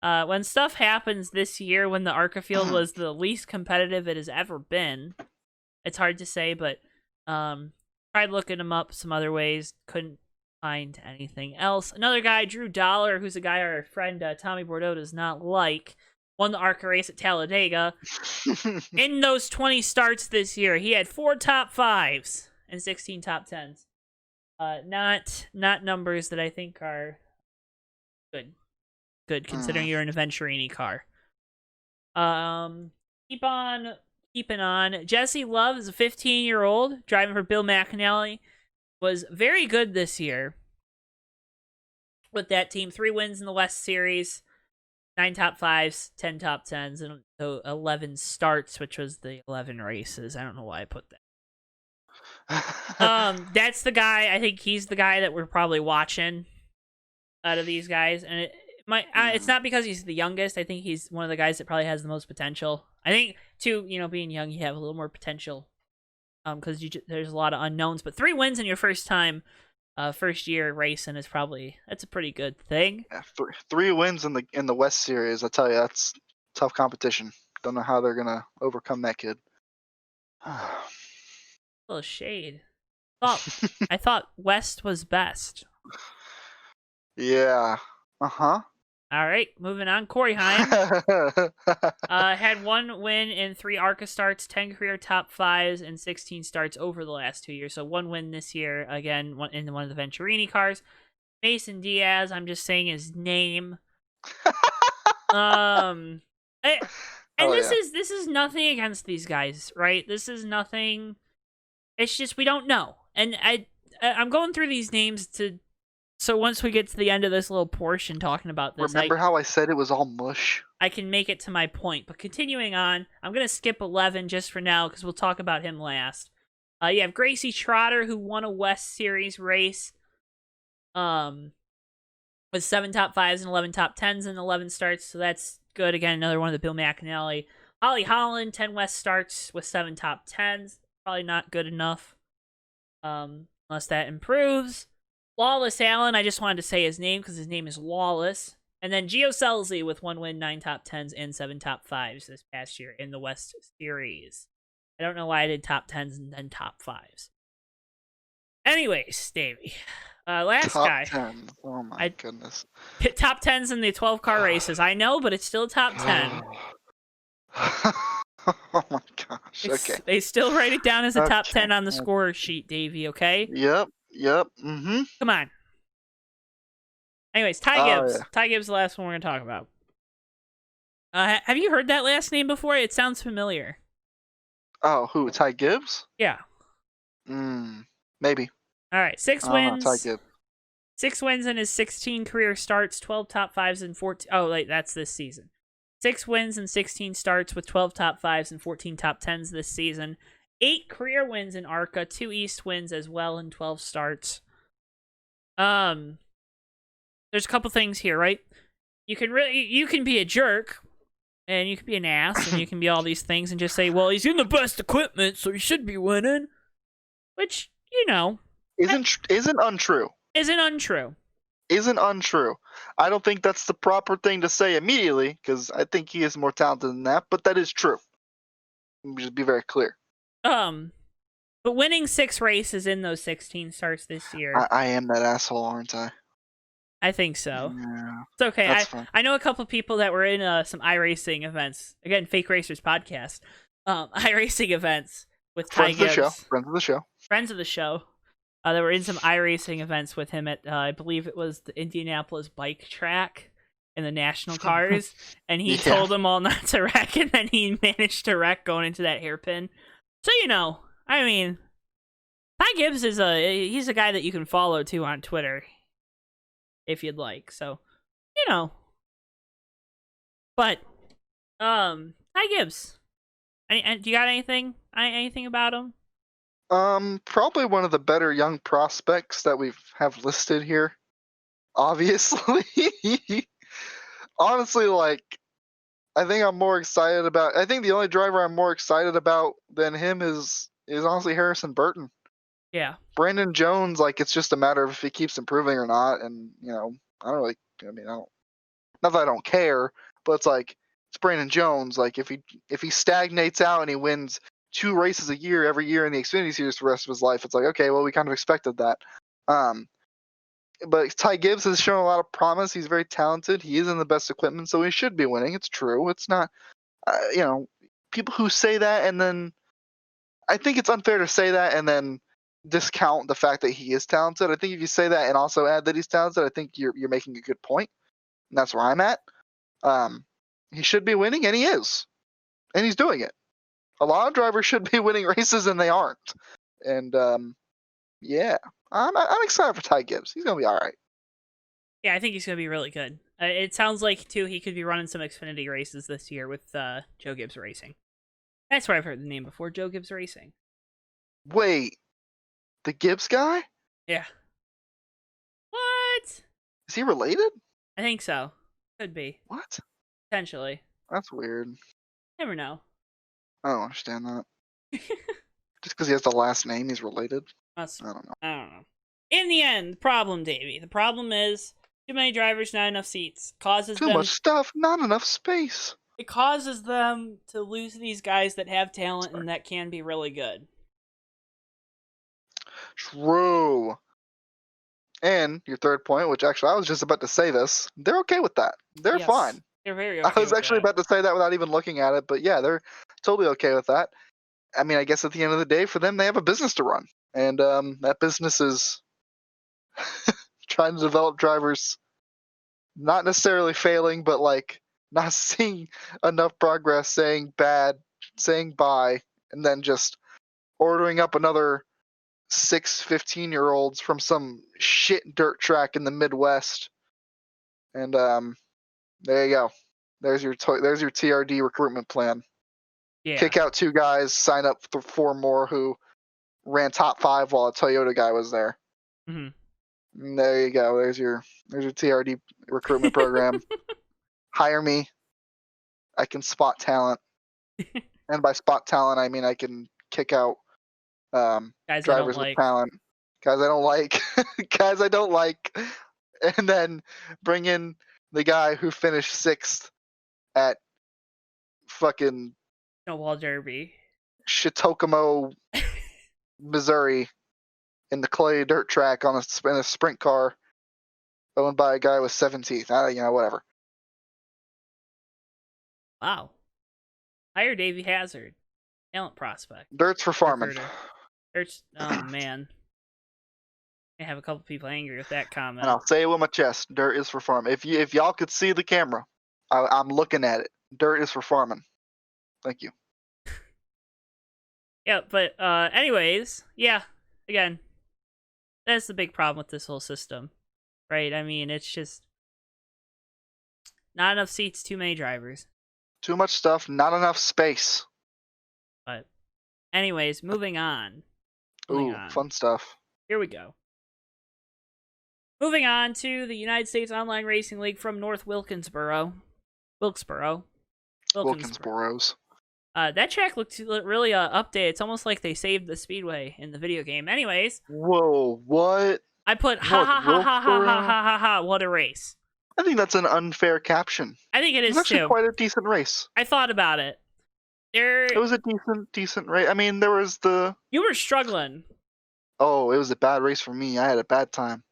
when stuff happens this year, when the ARCA field was the least competitive it has ever been, it's hard to say, but tried looking him up some other ways, couldn't find anything else. Another guy, Drew Dollar, who's a guy our friend Tommy Bordeaux does not like, won the ARCA race at Talladega. In those 20 starts this year, he had 4 top 5s and 16 top 10s. Not numbers that I think are good considering you're in a Venturini car. Keeping on. Jesse Love is a 15-year-old driving for Bill McAnally. Was very good this year with that team. 3 wins in the West Series, 9 top 5s, 10 top 10s, and 11 starts, which was the 11 races. I don't know why I put that. That's the guy. I think he's the guy that we're probably watching out of these guys, and it's not because he's the youngest. I think he's one of the guys that probably has the most potential. I think too, being young, you have a little more potential, because there's a lot of unknowns. But 3 wins in your first year racing that's a pretty good thing. Yeah, 3 wins in the West Series. I tell you, that's tough competition. Don't know how they're gonna overcome that kid. A little shade. I thought West was best. Yeah. Uh-huh. All right, moving on. Corey Heim had 1 win in 3 ARCA starts, 10 career top 5s, and 16 starts over the last 2 years. So 1 win this year, again, in one of the Venturini cars. Mason Diaz, I'm just saying his name. And this is nothing against these guys, right? This is nothing. It's just we don't know. And I'm going through these names so once we get to the end of this little portion talking about this, Remember how I said it was all mush? I can make it to my point. But continuing on, I'm going to skip 11 just for now because we'll talk about him last. You have Gracie Trotter, who won a West Series race with 7 top 5s and 11 top 10s and 11 starts, so that's good. Again, another one of the Bill McAnally. Holly Holland, 10 West starts with 7 top 10s. Probably not good enough unless that improves. Lawless Allen, I just wanted to say his name because his name is Lawless. And then Gio Selzy with 1 win, 9 top 10s, and 7 top 5s this past year in the West Series. I don't know why I did top 10s and then top 5s. Anyways, Davey. Last top guy. 10. Oh my goodness. Top 10s in the 12-car races. I know, but it's still top 10. Oh my gosh. Okay. They still write it down as a top 10 on the score sheet, Davey, okay? Yep. Mm-hmm. Come on. Anyways, Ty Gibbs. Yeah. Ty Gibbs is the last one we're going to talk about. Have you heard that last name before? It sounds familiar. Oh, who? Ty Gibbs? Yeah. Maybe. All right, 6 wins. Ty Gibbs. 6 wins in his 16 career starts, 12 top 5s and 14... Oh, wait, that's this season. 6 wins and 16 starts with 12 top 5s and 14 top 10s this season. 8 career wins in ARCA, 2 East wins as well in 12 starts. There's a couple things here, right? You can be a jerk, and you can be an ass, and you can be all these things, and just say, well, he's in the best equipment, so he should be winning. Which, isn't untrue. Isn't untrue. Isn't untrue. I don't think that's the proper thing to say immediately, because I think he is more talented than that, but that is true. Let me just be very clear. But winning 6 races in those 16 starts this year. I am that asshole, aren't I? I think so. Yeah, it's okay. That's fine. I know a couple people that were in some iRacing events. Again, Fake Racers podcast. iRacing events with Ty Gibbs. Friends of the show. Friends of the show. That were in some iRacing events with him at, I believe it was the Indianapolis bike track in the national cars. And he told them all not to wreck, and then he managed to wreck going into that hairpin. So, I mean, Ty Gibbs he's a guy that you can follow too on Twitter if you'd like. So, But, Ty Gibbs. Do you got anything about him? Probably one of the better young prospects that we have listed here. Obviously. Honestly, I think the only driver I'm more excited about than him is honestly Harrison Burton. Yeah. Brandon Jones, it's just a matter of if he keeps improving or not, and not that I don't care, but it's Brandon Jones. If he stagnates out and he wins 2 races a year every year in the Xfinity Series for the rest of his life, it's okay, well, we kind of expected that. But Ty Gibbs has shown a lot of promise. He's very talented. He is in the best equipment, so he should be winning. It's true. It's not, people who say that, and then I think it's unfair to say that and then discount the fact that he is talented. I think if you say that and also add that he's talented, I think you're making a good point. And that's where I'm at. He should be winning, and he is. And he's doing it. A lot of drivers should be winning races, and they aren't. And, yeah. I'm excited for Ty Gibbs. He's going to be all right. Yeah, I think he's going to be really good. It sounds like, too, he could be running some Xfinity races this year with Joe Gibbs Racing. That's where I've heard the name before, Joe Gibbs Racing. Wait. The Gibbs guy? Yeah. What? Is he related? I think so. Could be. What? Potentially. That's weird. Never know. I don't understand that. Just because he has the last name, he's related? I don't know. In the end, the problem, Davey. The problem is too many drivers, not enough seats. Too much stuff, not enough space. It causes them to lose these guys that have talent and that can be really good. True. And your third point, which actually I was just about to say this, they're okay with that. They're fine. They're very okay. I was actually about to say that without even looking at it, but yeah, they're totally okay with that. I mean, I guess at the end of the day, for them, they have a business to run. And that business is trying to develop drivers, not necessarily failing, but not seeing enough progress, saying bye, and then just ordering up another 6 15-year-olds from some shit dirt track in the Midwest. And there you go. There's your TRD recruitment plan. Yeah. Kick out 2 guys, sign up for 4 more who ran top 5 while a Toyota guy was there. Mhm. And there you go. There's your TRD recruitment program. Hire me. I can spot talent, and by spot talent I mean I can kick out Guys I don't drivers with like. talent, guys I don't like, guys I don't like, and then bring in the guy who finished 6th at fucking Snowball Derby. Chautauqua, Missouri, in the clay dirt track in a sprint car, owned by a guy with 17th. Whatever. Wow. Hire Davey Hazard. Talent prospect. Dirt's for farming. Oh man. I have a couple people angry with that comment. And I'll say it with my chest. Dirt is for farming. If y'all could see the camera, I'm looking at it. Dirt is for farming. Thank you. Yeah, but anyways, yeah, again, that's the big problem with this whole system, right? I mean, it's just not enough seats, too many drivers. Too much stuff, not enough space. But anyways, moving on. Fun stuff. Here we go. Moving on to the United States Online Racing League from North Wilkesboro. Wilkesboros. That track looked really updated. It's almost like they saved the speedway in the video game. Anyways. Whoa, what? I put ha ha ha ha ha ha ha ha ha, what a race. I think that's an unfair caption. I think it is, too. It's actually quite a decent race. I thought about it. It was a decent race. I mean, there was You were struggling. Oh, it was a bad race for me. I had a bad time.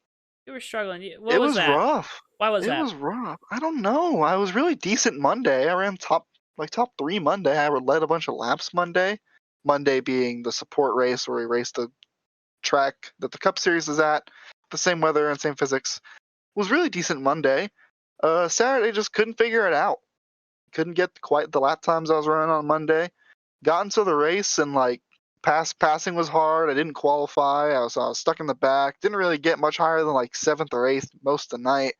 You were struggling. It was rough. Why was that? It was rough. I don't know. I was really decent Monday. I ran top 3 Monday. I led a bunch of laps Monday. Monday being the support race where we raced the track that the Cup Series is at. The same weather and same physics. It was really decent Monday. Saturday just couldn't figure it out. Couldn't get quite the lap times I was running on Monday. Got into the race and passing was hard. I didn't qualify. I was stuck in the back. Didn't really get much higher than 7th or 8th most of the night.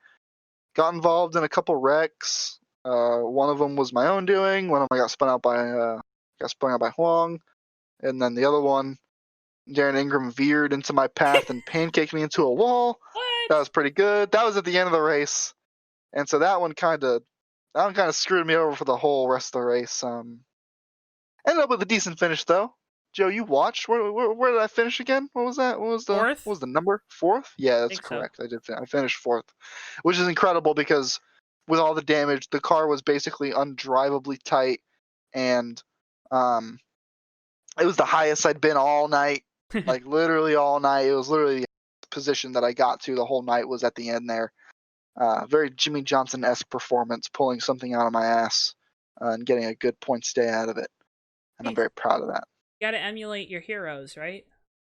Got involved in a couple wrecks. One of them was my own doing. One of them I got spun out by Huang, and then the other one, Darren Ingram veered into my path and pancaked me into a wall. What? That was pretty good. That was at the end of the race, and so that one kind of screwed me over for the whole rest of the race. Ended up with a decent finish though. Joe, you watched. Where did I finish again? What was that? What was the 4th? What was the number? 4th? Yeah, that's correct. So. I finished 4th, which is incredible because with all the damage, the car was basically undrivably tight, and it was the highest I'd been all night, literally all night. It was literally the position that I got to the whole night was at the end there. Very Jimmy Johnson-esque performance, pulling something out of my ass and getting a good point stay out of it, and I'm very proud of that. You gotta emulate your heroes, right?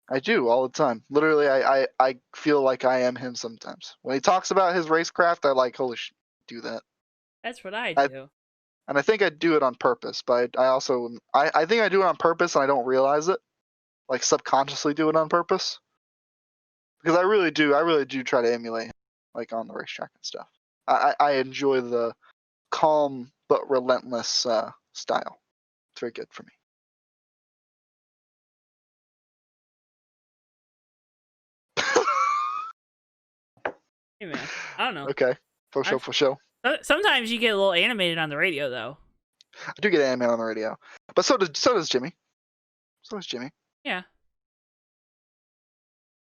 I do all the time. Literally, I feel like I am him sometimes. When he talks about his racecraft, I holy shit, do that. That's what I do. And I think I do it on purpose, but I think I do it on purpose and I don't realize it. Subconsciously do it on purpose. Because I really do try to emulate him, on the racetrack and stuff. I enjoy the calm but relentless style. It's very good for me. Hey man, I don't know. Okay, for sure. Sometimes you get a little animated on the radio, though. I do get animated on the radio, but so does Jimmy. Yeah.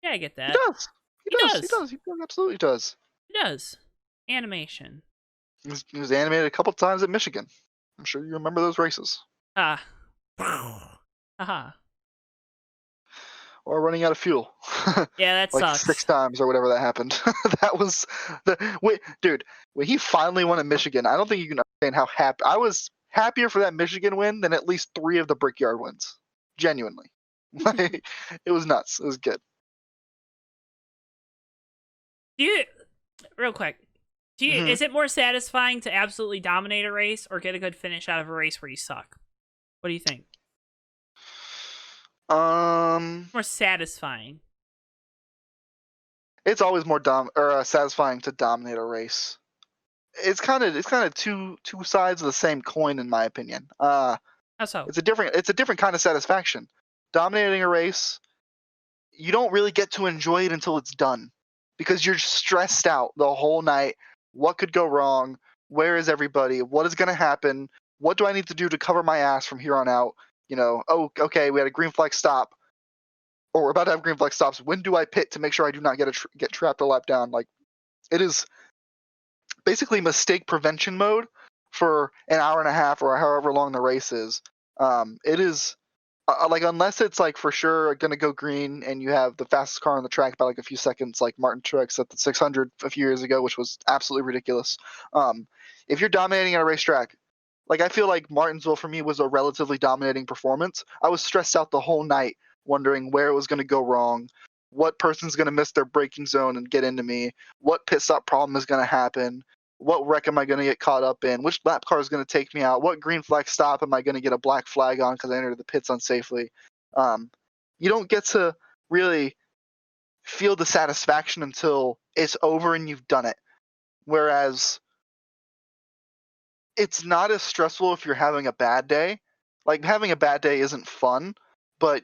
Yeah, I get that. He does. He absolutely does. He does. Animation. He was animated a couple times at Michigan. I'm sure you remember those races. Haha. Or running out of fuel. Yeah, that sucks. 6 times or whatever that happened. That was dude, when he finally won at Michigan, I don't think you can understand how happy I was. Happier for that Michigan win than at least 3 of the Brickyard wins. Genuinely. It was nuts. It was good. Real quick. Hmm. Is it more satisfying to absolutely dominate a race or get a good finish out of a race where you suck? What do you think? More satisfying. It's always more satisfying to dominate a race. It's kind of two sides of the same coin in my opinion. How so? It's a different kind of satisfaction. Dominating a race, you don't really get to enjoy it until it's done because you're stressed out the whole night. What could go wrong? Where is everybody? What is going to happen? What do I need to do to cover my ass from here on out? Oh, okay, we had a green flag stop, or we're about to have green flag stops. When do I pit to make sure I do not get trapped or lap down? Like, it is basically mistake prevention mode for an hour and a half or however long the race is. It is like, unless it's like for sure gonna go green and you have the fastest car on the track by like a few seconds, like Martin Truex at the 600 a few years ago, which was absolutely ridiculous. If you're dominating at a racetrack, like I feel like Martinsville for me was a relatively dominating performance. I was stressed out the whole night, wondering where it was gonna go wrong, what person's gonna miss their braking zone and get into me, what pit stop problem is gonna happen, what wreck am I going to get caught up in? Which lap car is going to take me out? What green flag stop am I going to get a black flag on because I entered the pits unsafely? Um, you don't get to really feel the satisfaction until it's over and you've done it. Whereas it's not as stressful if you're having a bad day. Like, having a bad day isn't fun, but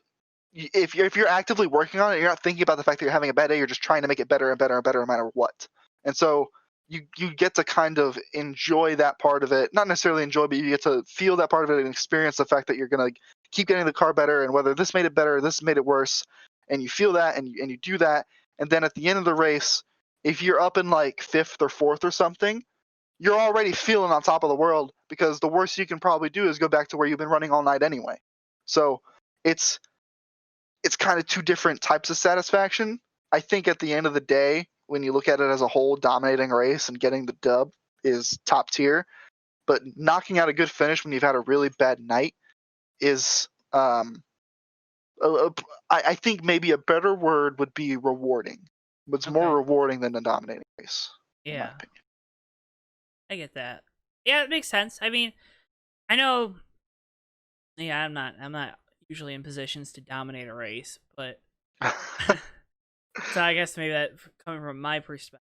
if you're actively working on it, you're not thinking about the fact that you're having a bad day. You're just trying to make it better and better and better no matter what. And so you get to kind of enjoy that part of it. Not necessarily enjoy, but you get to feel that part of it and experience the fact that you're gonna keep getting the car better, and whether this made it better or this made it worse, and you feel that and you do that, and then at the end of the race, if you're up in like fifth or fourth or something, you're already feeling on top of the world because the worst you can probably do is go back to where you've been running all night anyway. So it's it's kind of two different types of satisfaction. I think at the end of the day, when you look at it as a whole, dominating a race and getting the dub is top tier. But knocking out a good finish when you've had a really bad night is, I think maybe a better word would be rewarding. It's more Okay. rewarding than a dominating race, in my Yeah, opinion. I get that. Yeah, it makes sense. I mean, I know. Yeah, I'm not usually in positions to dominate a race, but so I guess maybe that coming from my perspective.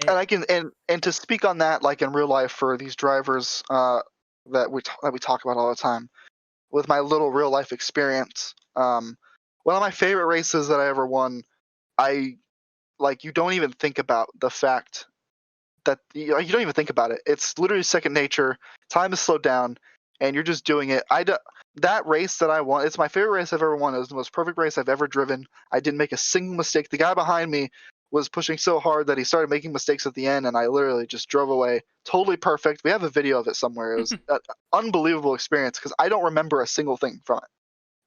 And It, I can and to speak on that, like in real life, for these drivers that we talk about all the time, with my little real life experience. One of my favorite races that I ever won, I like, you don't even think about the fact that you don't even think about it. It's literally second nature. Time is slowed down, and you're just doing it. That race that I won, it's my favorite race I've ever won. It was the most perfect race I've ever driven. I didn't make a single mistake. The guy behind me was pushing so hard that he started making mistakes at the end, and I literally just drove away. Totally perfect. We have a video of it somewhere. It was an unbelievable experience because I don't remember a single thing from it.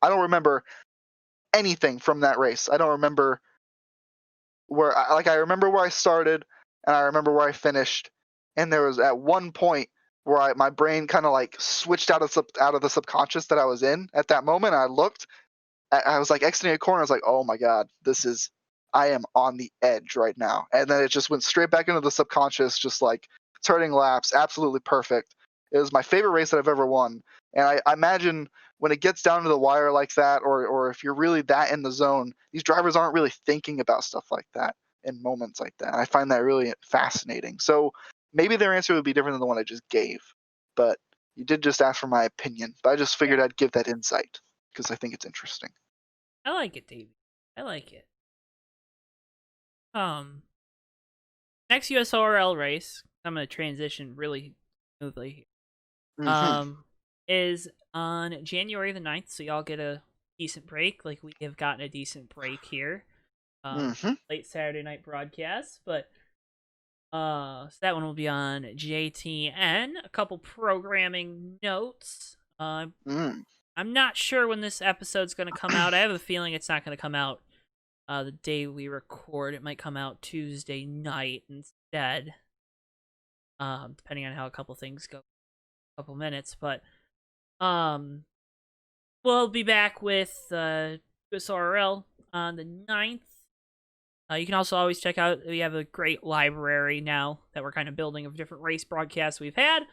I don't remember anything from that race. I don't remember I remember where I started and I remember where I finished, and there was at one point where my brain kind of like switched out of the subconscious that I was in at that moment. I looked, I was like exiting a corner. I was like, oh my god, I am on the edge right now, and then it just went straight back into the subconscious, just like turning laps, absolutely perfect. It was my favorite race that I've ever won, and I imagine when it gets down to the wire like that, or if you're really that in the zone, these drivers aren't really thinking about stuff like that in moments like that. I find that really fascinating. So maybe their answer would be different than the one I just gave, but you did just ask for my opinion. But I just figured yeah, I'd give that insight because I think it's interesting. I like it, Davey. I like it. Um, Next USORL race, I'm gonna transition really smoothly. Hmm. Um, is on January the 9th, so y'all get a decent break. Like we have gotten a decent break here. Hmm. Late Saturday night broadcast, but so that one will be on JTN. A couple programming notes. Mm. I'm not sure when this episode's gonna come out. I have a feeling it's not gonna come out the day we record. It might come out Tuesday night instead. Depending on how a couple things go, a couple minutes, but um, we'll be back with USRL on the 9th. You can also always check out, we have a great library now that we're kind of building of different race broadcasts we've had.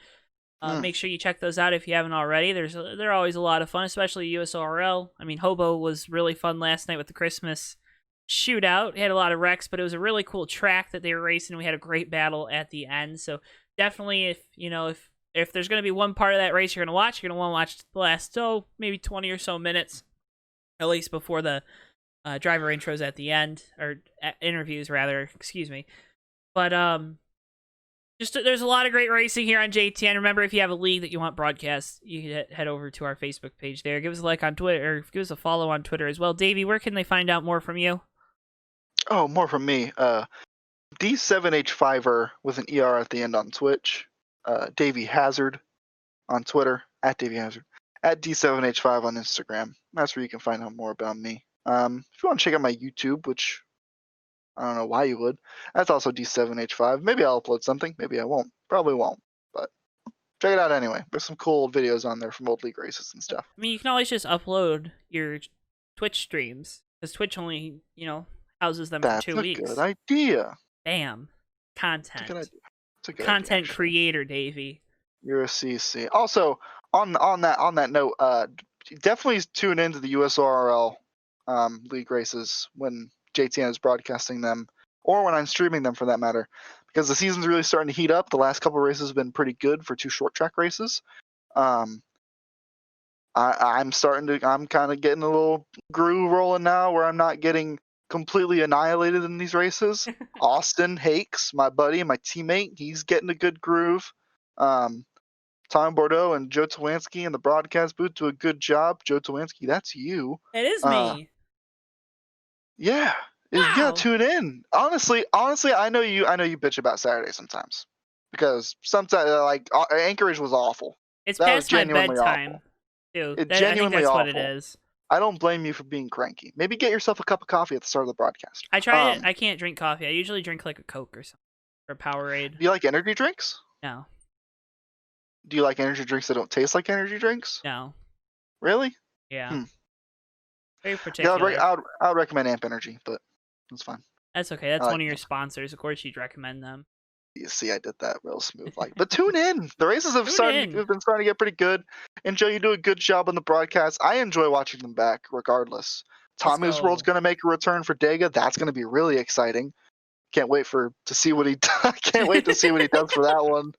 Make sure you check those out if you haven't already. They're always a lot of fun, especially USORL. I mean, Hobo was really fun last night with the Christmas shootout. It had a lot of wrecks, but it was a really cool track that they were racing. We had a great battle at the end. So definitely, if there's going to be one part of that race you're going to watch, you're going to want to watch the last, maybe 20 or so minutes, at least before the driver intros at the end, or interviews rather, excuse me. But there's a lot of great racing here on JTN. Remember, if you have a league that you want broadcast, you can head over to our Facebook page there. Give us a like on Twitter, or give us a follow on Twitter as well. Davey, where can they find out more from you? Oh, more from me. D7H5er with an ER at the end on Twitch. Davey Hazard on Twitter, at Davey Hazard. At D7H5 on Instagram. That's where you can find out more about me. If you want to check out my YouTube, which I don't know why you would, that's also D7H5. Maybe I'll upload something. Maybe I won't. Probably won't. But check it out anyway. There's some cool videos on there from old league races and stuff. I mean, you can always just upload your Twitch streams, because Twitch only, houses them for 2 weeks. That's a good idea. Bam. Content. That's a good idea. That's a good Content idea, creator, Davey. You're a CC. Also, on that note, definitely tune into the USORL league races when JTN is broadcasting them, or when I'm streaming them for that matter, because the season's really starting to heat up. The last couple of races have been pretty good for 2 short track races. I'm kind of getting a little groove rolling now where I'm not getting completely annihilated in these races. Austin Hakes, my buddy, my teammate, he's getting a good groove. Tom Bordeaux and Joe Twansky in the broadcast booth do a good job. Joe Twansky, that's you. It is me. Yeah. Wow. You gotta tune in. Honestly, I know you bitch about Saturday sometimes, because sometimes Anchorage was awful. It's past my bedtime, too. I think that's what it is. I don't blame you for being cranky. Maybe get yourself a cup of coffee at the start of the broadcast. I tried it. I can't drink coffee. I usually drink like a Coke or something, or Powerade. Do you like energy drinks? No. Do you like energy drinks that don't taste like energy drinks? No. Really? Yeah. Very particular. Yeah, I would recommend Amp Energy, but that's fine. That's okay. That's one of your sponsors. Of course, you'd recommend them. You see, I did that real smooth. But tune in. The races have been starting to get pretty good. And Joe, you do a good job on the broadcast. I enjoy watching them back, regardless. Tommy's World's going to make a return for Dega. That's going to be really exciting. Can't wait to see what he can't wait to see what he does for that one.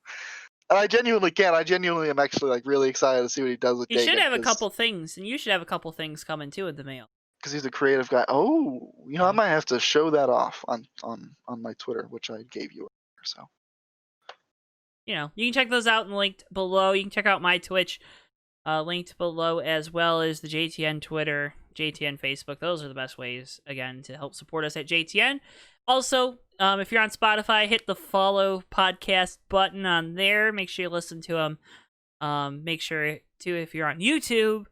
And I genuinely can't. I genuinely am actually really excited to see what he does with Dega. He should have a couple things, and you should have a couple things coming too in the mail. Because he's a creative guy. Oh, I might have to show that off on my Twitter, which I gave you. So, you can check those out and linked below. You can check out my Twitch, linked below, as well as the JTN Twitter, JTN Facebook. Those are the best ways, again, to help support us at JTN. Also, if you're on Spotify, hit the follow podcast button on there. Make sure you listen to them. Make sure, too, if you're on YouTube,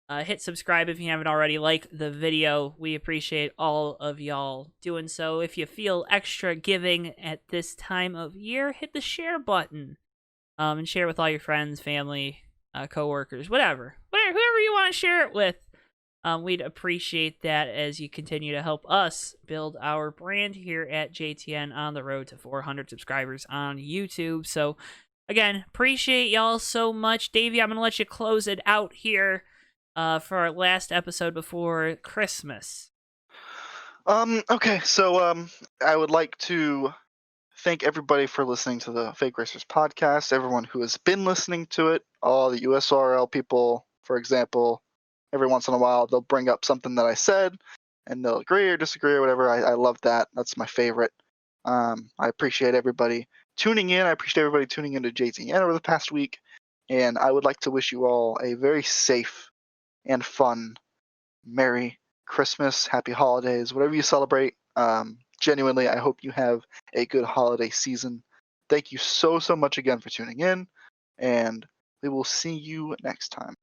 hit subscribe if you haven't already. Like the video. We appreciate all of y'all doing so. If you feel extra giving at this time of year, hit the share button. And share with all your friends, family, coworkers, whoever you want to share it with. We'd appreciate that as you continue to help us build our brand here at JTN on the road to 400 subscribers on YouTube. So, again, appreciate y'all so much. Davey, I'm going to let you close it out here for our last episode before Christmas. Okay, so I would like to thank everybody for listening to the Fake Racers podcast, everyone who has been listening to it, all the USRL people, for example. Every once in a while, they'll bring up something that I said, and they'll agree or disagree or whatever. I love that. That's my favorite. I appreciate everybody tuning in. I appreciate everybody tuning into JTN over the past week. And I would like to wish you all a very safe and fun, Merry Christmas, Happy Holidays, whatever you celebrate. Genuinely, I hope you have a good holiday season. Thank you so much again for tuning in, and we will see you next time.